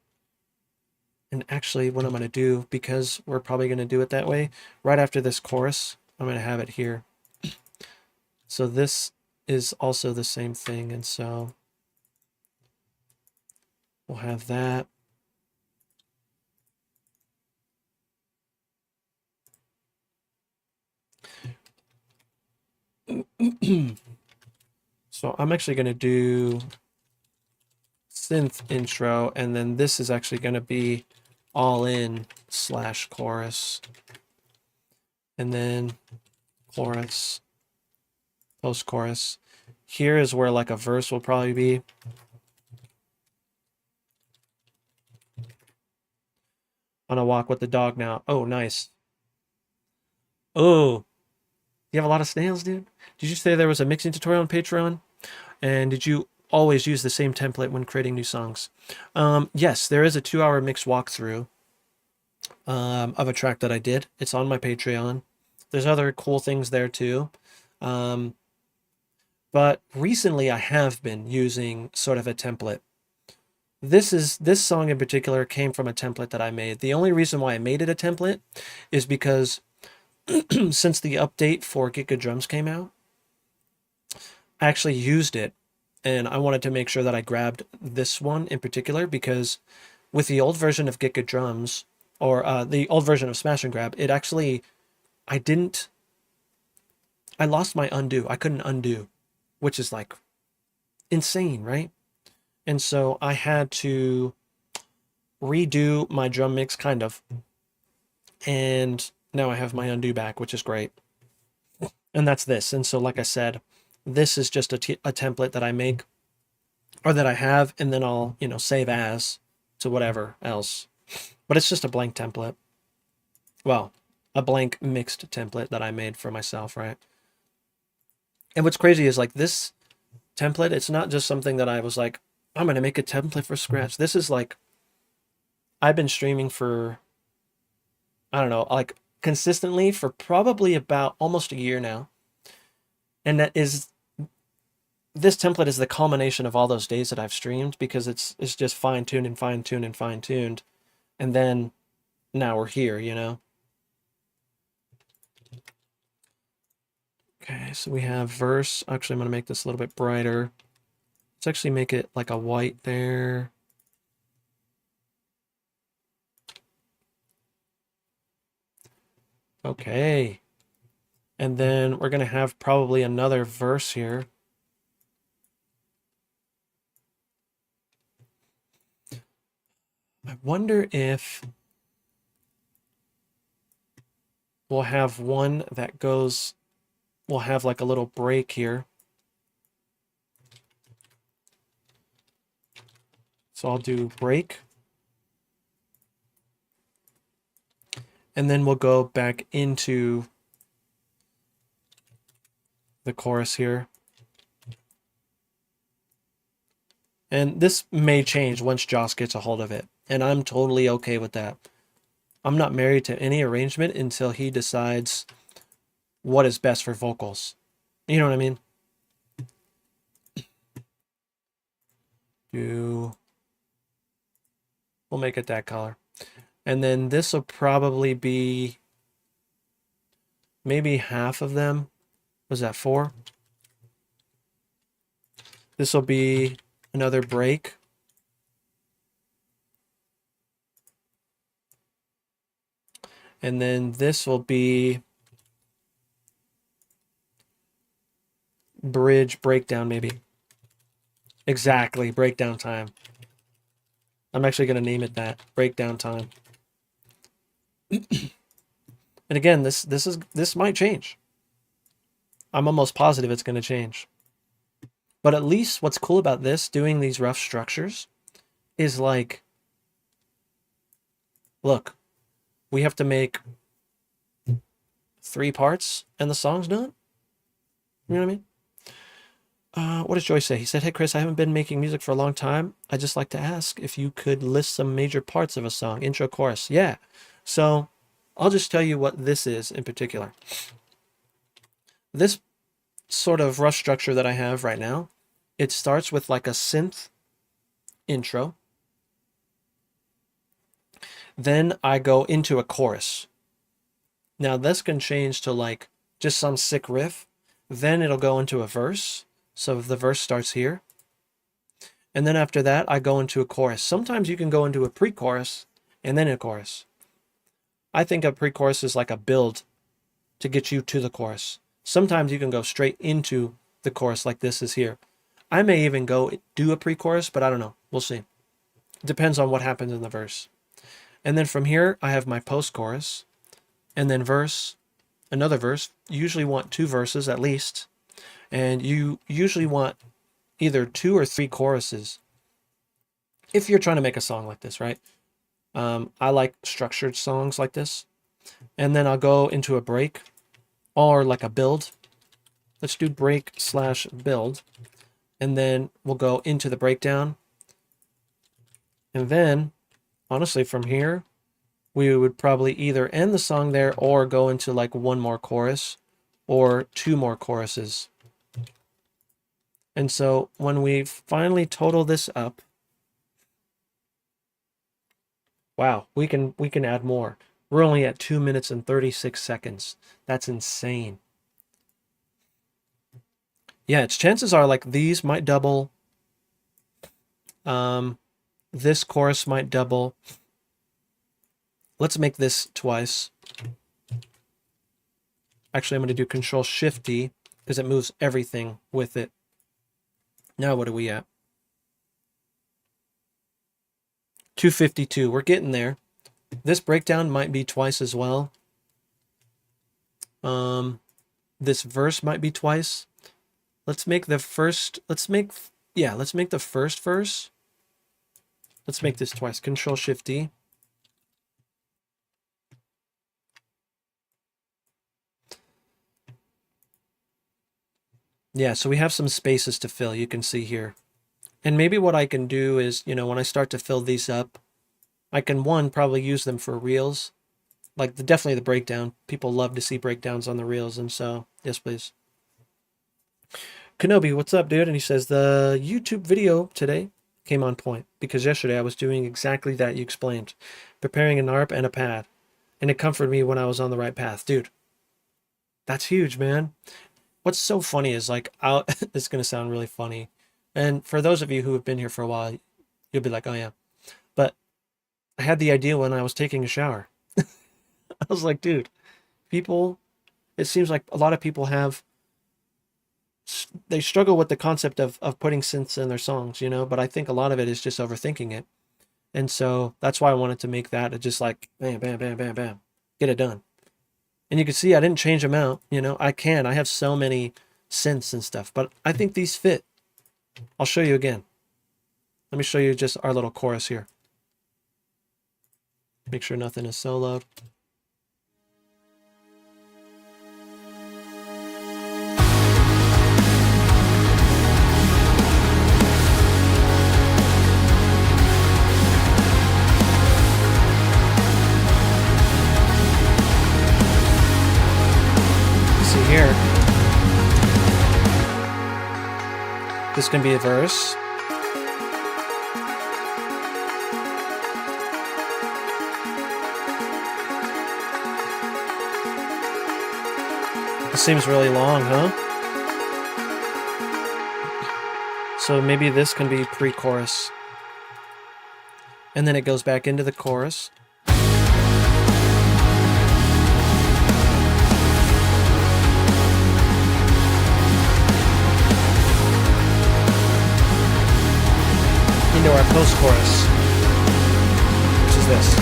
And actually what I'm going to do, because we're probably going to do it that way, right after this chorus, I'm going to have it here. So this is also the same thing. And so we'll have that. So I'm actually going to do synth intro, and then this is actually going to be all in / chorus, and then chorus, post chorus. Here is where like a verse will probably be. On a walk with the dog now. Oh, nice. Oh, you have a lot of snails, dude? Did you say there was a mixing tutorial on Patreon? And did you always use the same template when creating new songs? Yes, there is a 2-hour mix walkthrough of a track that I did. It's on my Patreon. There's other cool things there too. But recently I have been using sort of a template. This song in particular came from a template that I made. The only reason why I made it a template is because since the update for Get Good Drums came out, I actually used it, and I wanted to make sure that I grabbed this one in particular because with the old version of Get Good Drums, or the old version of Smash and Grab, it actually, I lost my undo. I couldn't undo, which is like insane, right? And so I had to redo my drum mix, kind of, and now I have my undo back, which is great. And that's this. And so, like I said, this is just a template that I make, or that I have, and then I'll, save as to whatever else. But it's just a blank template. Well, a blank mixed template that I made for myself, right? And what's crazy is like this template, it's not just something that I was like, I'm going to make a template for scratch. This is like, I've been streaming for, I don't know, like consistently for probably about almost a year now. And this template is the culmination of all those days that I've streamed, because it's just fine-tuned and fine-tuned and fine-tuned. And then now we're here, Okay, so we have verse. Actually, I'm going to make this a little bit brighter. Let's actually make it like a white there. Okay. And then we're going to have probably another verse here. I wonder if we'll have one that goes, we'll have like a little break here. So I'll do break. And then we'll go back into the chorus here. And this may change once Joss gets a hold of it. And I'm totally okay with that. I'm not married to any arrangement until he decides what is best for vocals. You know what I mean? We'll make it that color. And then this will probably be maybe half of them. Was that 4? This will be another break. And then this will be bridge breakdown, maybe. Exactly, breakdown time. I'm actually going to name it that, breakdown time. And again, this might change. I'm almost positive it's going to change. But at least what's cool about this, doing these rough structures, is like, look, we have to make 3 parts and the song's done. You know what I mean? What does Joyce say? He said, hey, Chris, I haven't been making music for a long time. I'd just like to ask if you could list some major parts of a song, intro, chorus. Yeah. So I'll just tell you what this is in particular. This sort of rough structure that I have right now, it starts with like a synth intro. Then I go into a chorus. Now this can change to like just some sick riff. Then it'll go into a verse. So the verse starts here. And then after that, I go into a chorus. Sometimes you can go into a pre-chorus and then a chorus. I think a pre-chorus is like a build to get you to the chorus. Sometimes you can go straight into the chorus like this is here. I may even go do a pre-chorus, but I don't know. We'll see. It depends on what happens in the verse. And then from here, I have my post-chorus. And then verse, another verse. You usually want 2 verses at least. And you usually want either 2 or 3 choruses if you're trying to make a song like this, right? I like structured songs like this. And then I'll go into a break or like a build. Let's do break/build. And then we'll go into the breakdown. And then, honestly, from here, we would probably either end the song there or go into like 1 more chorus or 2 more choruses. And so when we finally total this up, wow, we can add more. We're only at 2 minutes and 36 seconds. That's insane. Yeah, its chances are like these might double. This chorus might double. Let's make this twice. Actually, I'm going to do Control-Shift-D because it moves everything with it. Now what are we at? 252. We're getting there. This breakdown might be twice as well. This verse might be twice. Let's make the first. Let's make the first verse. Let's make this twice. Control-Shift-D. Yeah, so we have some spaces to fill, you can see here. And maybe what I can do is, you know, when I start to fill these up, I can, probably use them for reels. Like, definitely the breakdown. People love to see breakdowns on the reels, and so, yes, please. Kenobi, what's up, dude? And he says, the YouTube video today came on point, because yesterday I was doing exactly that you explained. Preparing an ARP and a pad. And it comforted me when I was on the right path. Dude, that's huge, man. What's so funny is like, it's going to sound really funny. And for those of you who have been here for a while, you'll be like, oh yeah. But I had the idea when I was taking a shower. I was like, dude, it seems like a lot of people they struggle with the concept of putting synths in their songs, you know, but I think a lot of it is just overthinking it. And so that's why I wanted to make that just like, bam, bam, bam, bam, bam, get it done. And you can see I didn't change them out, you know, I have so many synths and stuff, but I think these fit. I'll show you again. Let me show you just our little chorus here. Make sure nothing is soloed. See here. This can be a verse. This seems really long, huh? So maybe this can be pre-chorus. And then it goes back into the chorus. Into our post-chorus, which is this.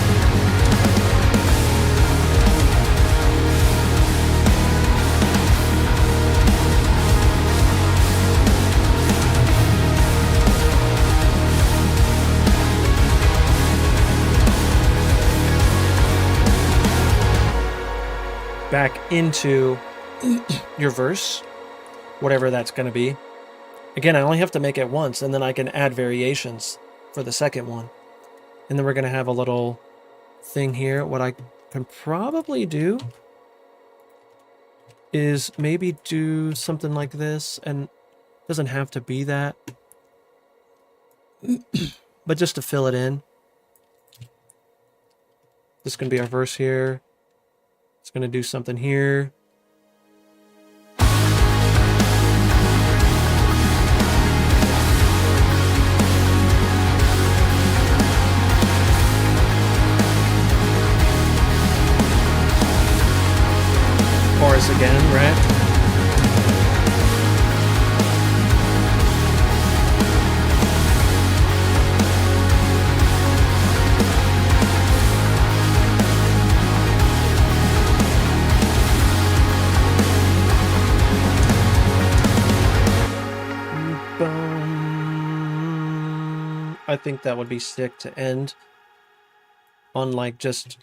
Back into your verse, whatever that's going to be. Again, I only have to make it once, and then I can add variations for the second one. And then we're going to have a little thing here. What I can probably do is maybe do something like this, and it doesn't have to be that, but just to fill it in. This is going to be our verse here. It's going to do something here. Chorus again, right? I think that would be sick to end on, like, just...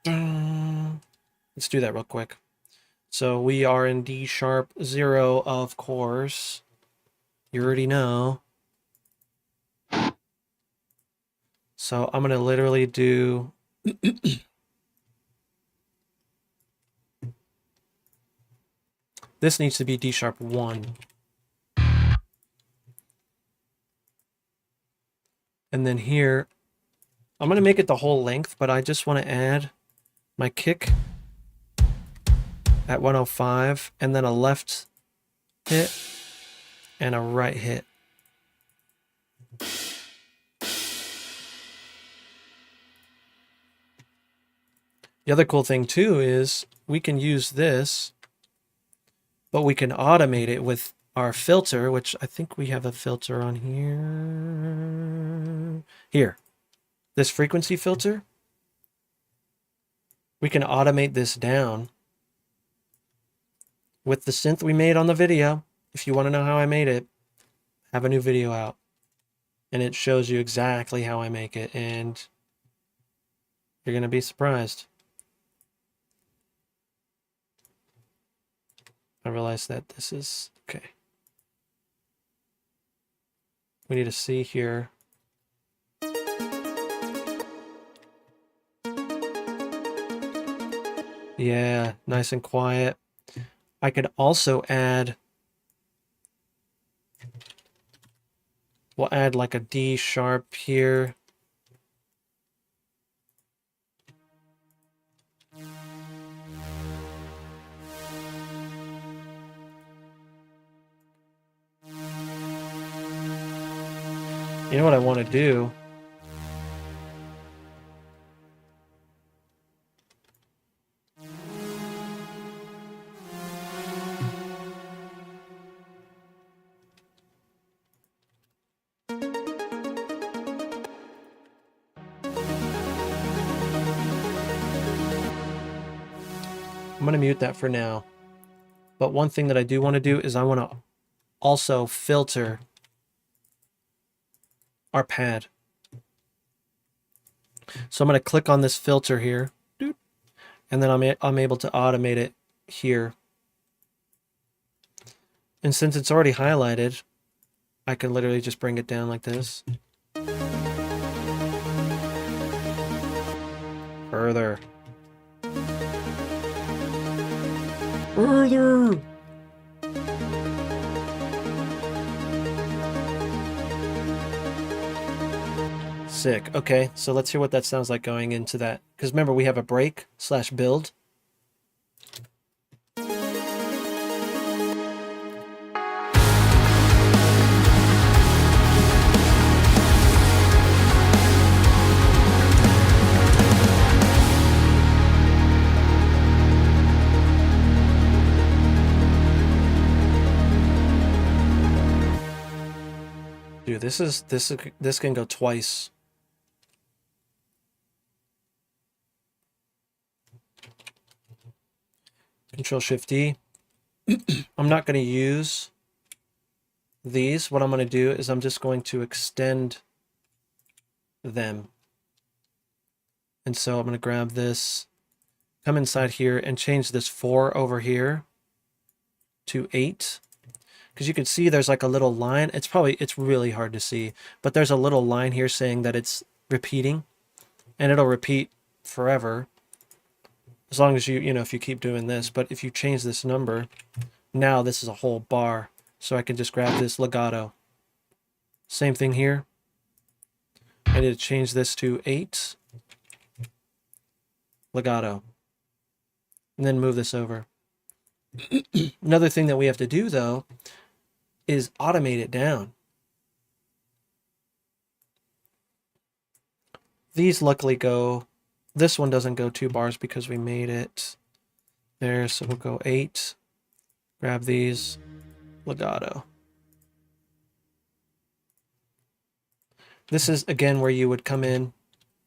Let's do that real quick. So we are in D sharp 0, of course. You already know. So I'm going to literally do... This needs to be D sharp 1. And then here, I'm going to make it the whole length, but I just want to add my kick at 105, and then a left hit and a right hit. The other cool thing too is we can use this, but we can automate it with our filter, which I think we have a filter on here. Here, this frequency filter. We can automate this down with the synth we made on the video. If you want to know how I made it, have a new video out. And it shows you exactly how I make it, and you're going to be surprised. I realize that this is... okay. We need to see here. Yeah, nice and quiet. I could also add... we'll add like a D sharp here. You know what I want to do? I'm going to mute that for now. But one thing that I do want to do is I want to also filter our pad. So I'm going to click on this filter here, and then I'm able to automate it here. And since it's already highlighted, I can literally just bring it down like this. Further. Further! Sick. Okay, so let's hear what that sounds like going into that. Because remember, we have a break / build. Dude, this can go twice. Control-Shift-D. I'm not going to use these. What I'm going to do is I'm just going to extend them. And so I'm going to grab this, come inside here and change this 4 over here to 8. Because you can see there's like a little line. It's really hard to see, but there's a little line here saying that it's repeating, and it'll repeat forever as long as if you keep doing this. But if you change this number, now this is a whole bar. So I can just grab this legato. Same thing here. I need to change this to 8 legato, and then move this over. Another thing that we have to do though is automate it down. These luckily go, this one doesn't go 2 bars because we made it there, so we'll go 8, grab these, legato. This is again where you would come in,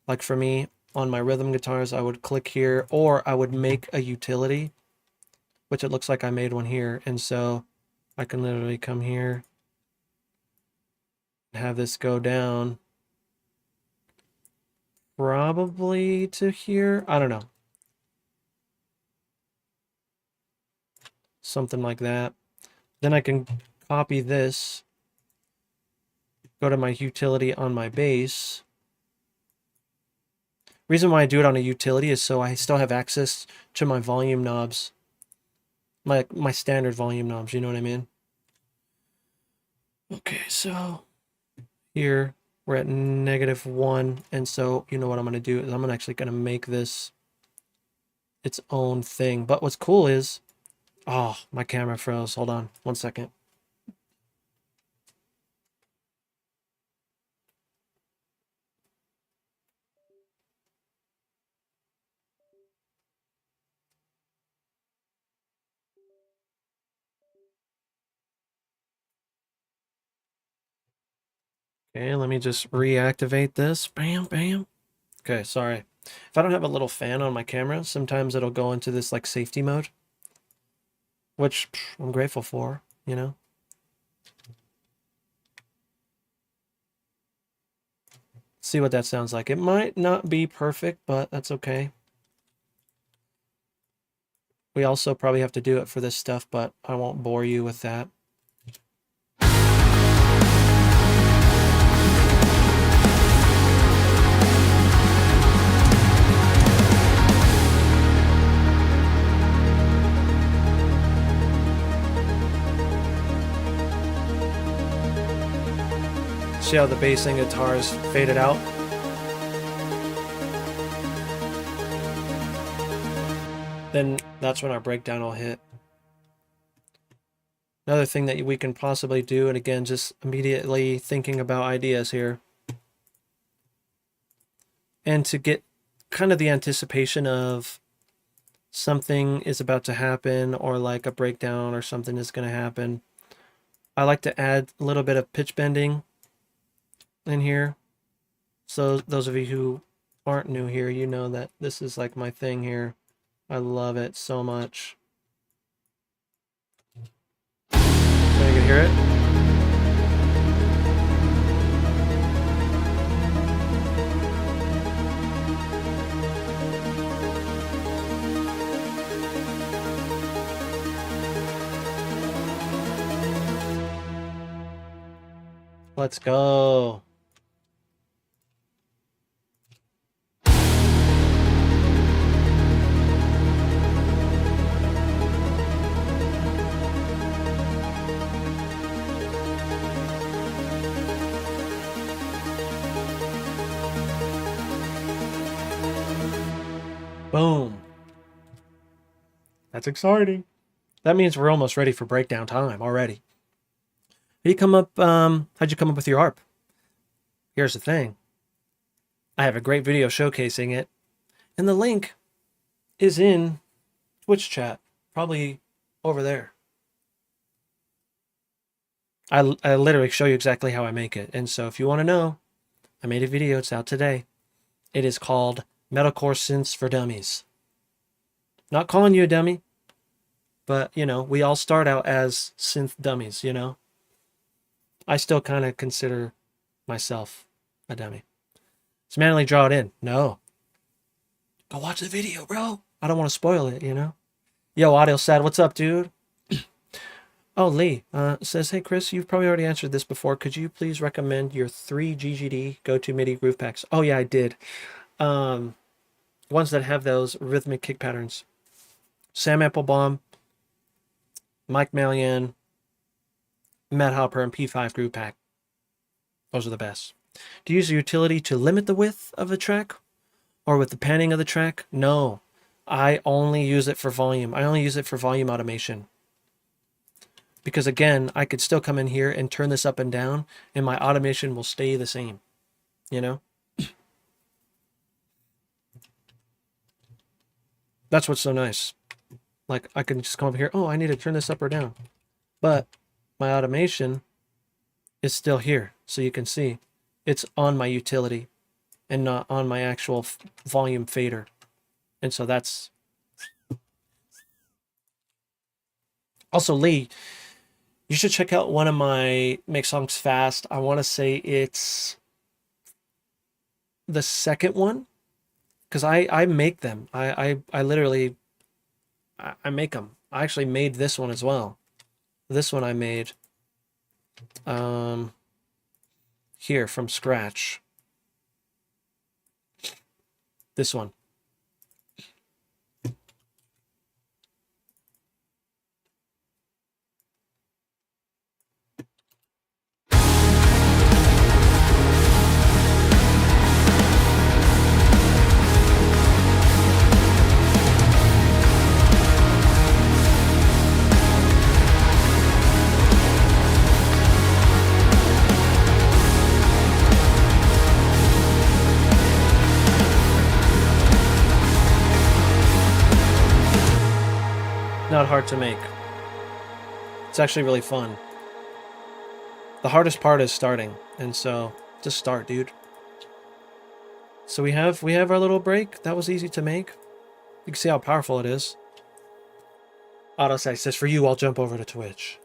like for me on my rhythm guitars, I would click here, or I would make a utility, which it looks like I made one here, and so I can literally come here and have this go down probably to here. I don't know. Something like that. Then I can copy this, go to my utility on my bass. Reason why I do it on a utility is so I still have access to my volume knobs. My standard volume knobs, you know what I mean? Okay, so here we're at -1, and so you know what I'm going to do is I'm actually going to make this its own thing. But what's cool is, oh, my camera froze. Hold on 1 second. Okay, let me just reactivate this. Bam, bam. Okay, sorry. If I don't have a little fan on my camera, sometimes it'll go into this like safety mode, which I'm grateful for, you know? See what that sounds like. It might not be perfect, but that's okay. We also probably have to do it for this stuff, but I won't bore you with that. See how the bass and guitars faded out? Then that's when our breakdown will hit. Another thing that we can possibly do, and again, just immediately thinking about ideas here, and to get kind of the anticipation of something is about to happen, or like a breakdown or something is going to happen, I like to add a little bit of pitch bending in here. So those of you who aren't new here, you know that this is like my thing here. I love it so much. So you can hear it. Let's go. Boom. That's exciting. That means we're almost ready for breakdown time already. How'd you come up with your harp? Here's the thing. I have a great video showcasing it, and the link is in Twitch chat, probably over there. I literally show you exactly how I make it, and so if you want to know, I made a video. It's out today. It is called Metalcore Synths for Dummies. Not calling you a dummy, but, you know, we all start out as synth dummies, you know? I still kind of consider myself a dummy. Does manually draw it in? No. Go watch the video, bro. I don't want to spoil it, you know? Yo, Audio Sad, what's up, dude? Oh, Lee says, hey, Chris, you've probably already answered this before. Could you please recommend your 3 GGD go-to MIDI groove packs? Oh, yeah, I did. Ones that have those rhythmic kick patterns. Sam Applebaum, Mike Malian, Matt Hopper, and P5 groove pack. Those are the best. Do you use a utility to limit the width of the track? Or with the panning of the track? No. I only use it for volume. I only use it for volume automation. Because again, I could still come in here and turn this up and down, and my automation will stay the same. You know? That's what's so nice. Like, I can just come over here, oh, I need to turn this up or down. But my automation is still here. So you can see it's on my utility and not on my actual volume fader. And so that's... Also, Lee, you should check out one of my Make Songs Fast. I want to say it's the second one. Because I make them. I literally... I make them. I actually made this one as well. This one I made here from scratch. This one. Not hard to make. It's actually really fun. The hardest part is starting, and so just start, dude. So we have our little break. That was easy to make. You can see how powerful it is. Autosec says, for you, I'll jump over to Twitch.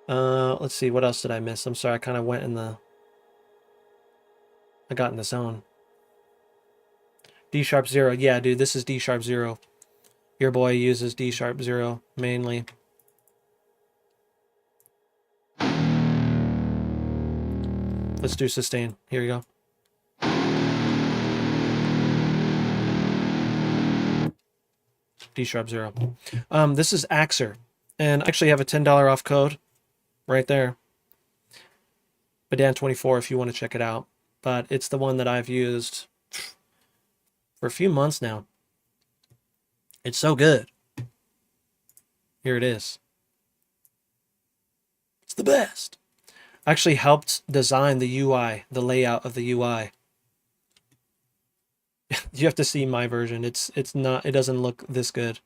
Let's see, what else did I miss? I'm sorry, I kind of went in the... I got in the zone. D-sharp 0. Yeah, dude, this is D-sharp 0. Your boy uses D-sharp 0 mainly. Let's do sustain. Here you go. D-sharp 0. This is AXURE. And I actually have a $10 off code right there. Badan24 if you want to check it out. But it's the one that I've used for a few months now. It's so good. Here it is. It's the best. I actually helped design the UI, the layout of the UI. You have to see my version. It doesn't look this good.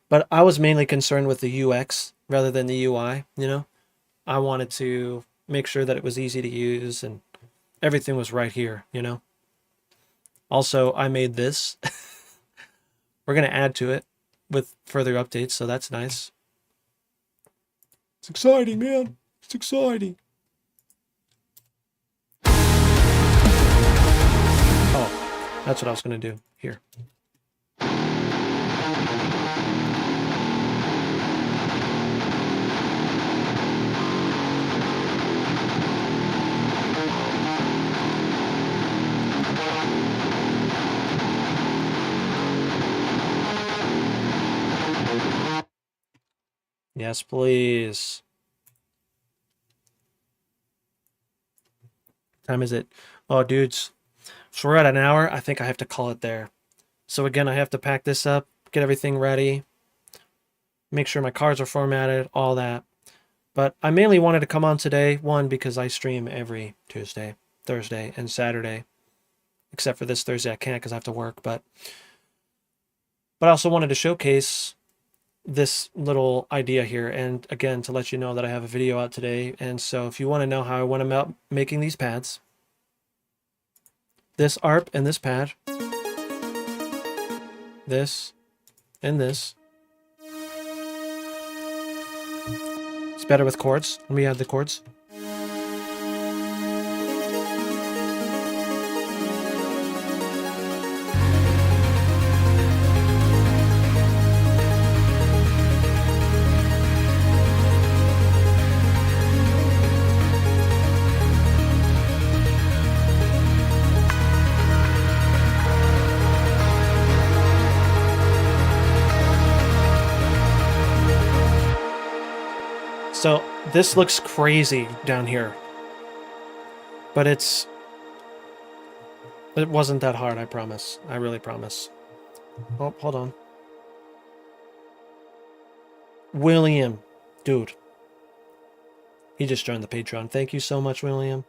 But I was mainly concerned with the UX rather than the UI, you know? I wanted to make sure that it was easy to use and everything was right here, you know? Also, I made this. We're going to add to it with further updates, so that's nice. It's exciting, man. It's exciting. Oh, that's what I was going to do. Here. Yes, please. Time is it? Oh, dudes. So we're at an hour. I think I have to call it there. So again, I have to pack this up, get everything ready, make sure my cards are formatted, all that. But I mainly wanted to come on today, one, because I stream every Tuesday, Thursday, and Saturday. Except for this Thursday I can't because I have to work. But I also wanted to showcase this little idea here. And again, to let you know that I have a video out today. And so if you want to know how I went about making these pads, this ARP and this pad, this and this. It's better with chords. Let me add the chords. So this looks crazy down here, but it wasn't that hard, I promise. I really promise. Oh, hold on. William, dude. He just joined the Patreon. Thank you so much, William.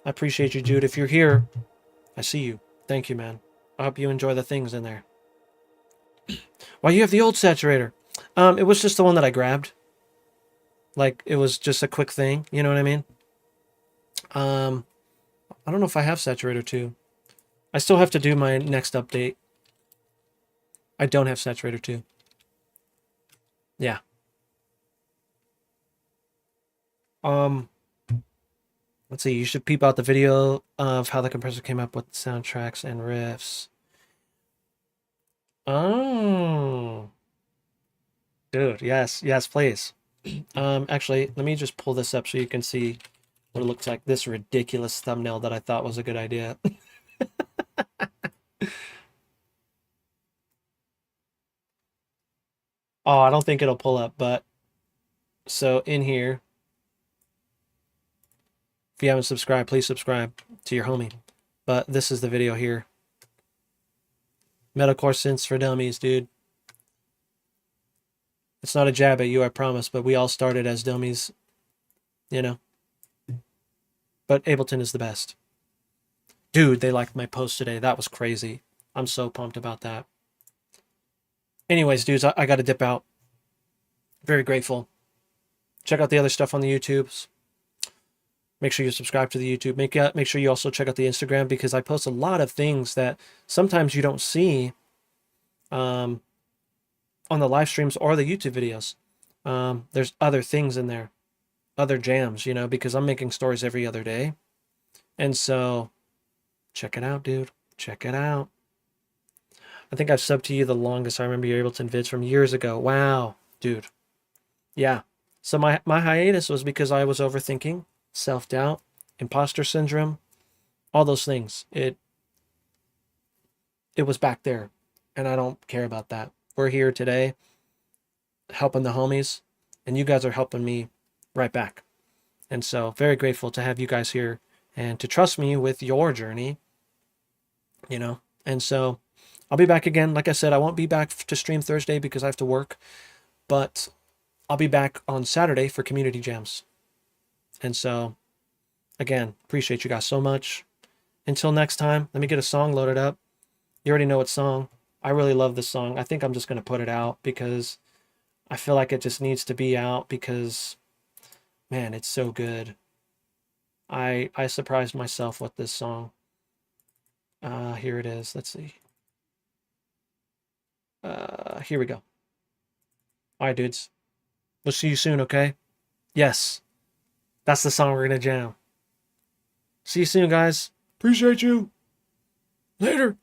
I appreciate you, dude. If you're here, I see you. Thank you, man. I hope you enjoy the things in there. Why, you have the old saturator. It was just the one that I grabbed. Like, it was just a quick thing. You know what I mean? I don't know if I have saturator 2. I still have to do my next update. I don't have saturator 2. Yeah. Let's see. You should peep out the video of how the compressor came up with soundtracks and riffs. Oh. Dude, yes. Yes, please. Actually, let me just pull this up so you can see what it looks like. This ridiculous thumbnail that I thought was a good idea. Oh, I don't think it'll pull up, but so in here, if you haven't subscribed, please subscribe to your homie. But this is the video here. Metalcore synths for dummies, dude. It's not a jab at you, I promise, but we all started as dummies, you know. But Ableton is the best. Dude, they liked my post today. That was crazy. I'm so pumped about that. Anyways, dudes, I got to dip out. Very grateful. Check out the other stuff on the YouTubes. Make sure you subscribe to the YouTube. Make sure you also check out the Instagram because I post a lot of things that sometimes you don't see on the live streams or the YouTube videos. There's other things in there, other jams, you know, because I'm making stories every other day. And so check it out, dude. Check it out. I think I've subbed to you the longest. I remember your Ableton vids from years ago. Wow, dude. Yeah. So my hiatus was because I was overthinking, self-doubt, imposter syndrome, all those things. It was back there, and I don't care about that. We're here today helping the homies, and you guys are helping me right back. And so very grateful to have you guys here and to trust me with your journey, you know. And so I'll be back again. Like I said, I won't be back to stream Thursday because I have to work, but I'll be back on Saturday for community jams. And so, again, appreciate you guys so much. Until next time, let me get a song loaded up. You already know what song. I really love this song. I think I'm just going to put it out because I feel like it just needs to be out because, man, it's so good. I surprised myself with this song. Here it is. Let's see. Here we go. All right, dudes. We'll see you soon, okay? Yes. That's the song we're going to jam. See you soon, guys. Appreciate you. Later.